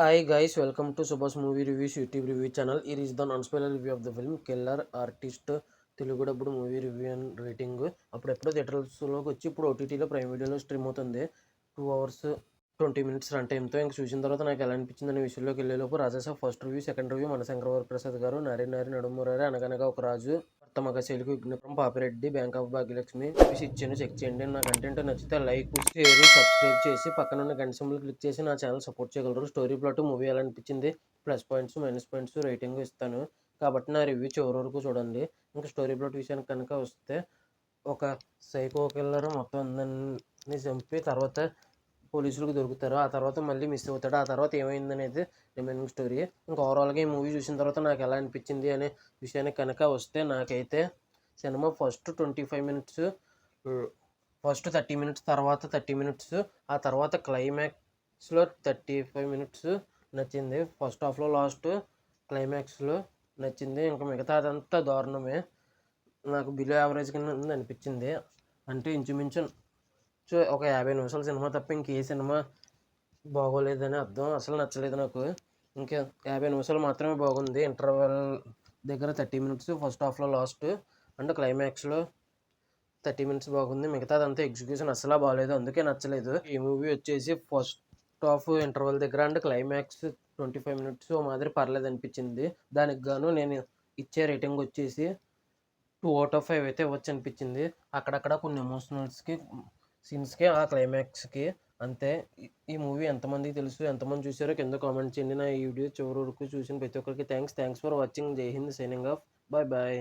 Hi guys, welcome to Subha's Movie Reviews YouTube review channel. Here is the non-spoiler review of the film Killer Artist Telugu డబ్బుడు movie review and rating. అప్పుడెప్పుడో థియేటర్స్లోకి వచ్చి ఇప్పుడు ఓటీటీలో prime వీడియోలో stream అవుతుంది. 2 hours 20 minutes run టైంతో ఇంక చూసిన తర్వాత నాకు ఎలా అనిపించింది అనే విషయంలోకి వెళ్ళేలోపు Rajasaab first review, second review Mana Shankaravaraprasad గారు, నారి నారి నడుమురారి, అనగనగా ఒక రాజు, భర్త మగశైలికి విజ్ఞాపనం, Papireddy, bank of Bhagyalakshmi reviews ఇచ్చాను. చెక్ చేయండి. నా కంటెంట్ నచ్చితే లైక్, షేర్, సబ్స్క్రైబ్ చేసి పక్కన ఉన్న గంట సింబల్ క్లిక్ చేసి నా ఛానల్ సపోర్ట్ చేయగలరు. స్టోరీ ప్లాట్ మూవీ ఎలా అనిపించింది, plus points minus points rating ఇస్తాను కాబట్టి నా రివ్యూ చివరి వరకు చూడండి. ఇంకా స్టోరీ ప్లాట్ విషయానికి కనుక వస్తే, ఒక సైకో కిల్లర్ మొత్తం అందరినీ చంపి తర్వాత పోలీసులకు దొరుకుతారు. ఆ తర్వాత మళ్ళీ మిస్ అవుతాడు. ఆ తర్వాత ఏమైందనేది రిమైనింగ్ స్టోరీ. ఇంకా ఓవరాల్గా ఈ మూవీ చూసిన తర్వాత నాకు ఎలా అనిపించింది అనే విషయానికి కనుక వస్తే, నాకైతే cinema first 25 minutes, first 30 minutes, తర్వాత 30 minutes, ఆ తర్వాత క్లైమాక్స్లో 35 minutes నచ్చింది. ఫస్ట్ హాఫ్లో లాస్ట్ క్లైమాక్స్లో నచ్చింది. ఇంకా మిగతా అదంతా దారుణమే. నాకు బిలో యావరేజ్ కింద అనిపించింది. అంటే ఇంచుమించు ఒక 50 నిమిషాల సినిమా తప్ప ఇంకే సినిమా బాగోలేదని అర్థం. అసలు నచ్చలేదు నాకు. ఇంకా 50 నిమిషాలు మాత్రమే బాగుంది. ఇంటర్వెల్ దగ్గర 30 minutes, ఫస్ట్ హాఫ్లో లాస్ట్ అండ్ క్లైమాక్స్లో 30 minutes బాగుంది. మిగతాదంతా ఎగ్జిక్యూషన్ అసలు బాగాలేదు, అందుకే నచ్చలేదు. ఈ మూవీ వచ్చేసి ఫస్ట్ హాఫ్ ఇంటర్వెల్ దగ్గర అండ్ క్లైమాక్స్ 25 minutes మాదిరి పర్లేదు అనిపించింది. దానికి గాను నేను ఇచ్చే రేటింగ్ వచ్చేసి 2/5 అయితే ఇవ్వచ్చు అనిపించింది. అక్కడక్కడ కొన్ని ఎమోషనల్స్కి, సీన్స్కి, ఆ క్లైమాక్స్కి అంతే. ఈ మూవీ ఎంతమందికి తెలుసు, ఎంతమంది చూసారో కింద కామెంట్ చేయండి. నా ఈ వీడియో చివరి వరకు చూసిన ప్రతి ఒక్కరికి thanks for watching. Jai Hind, signing off. Bye bye.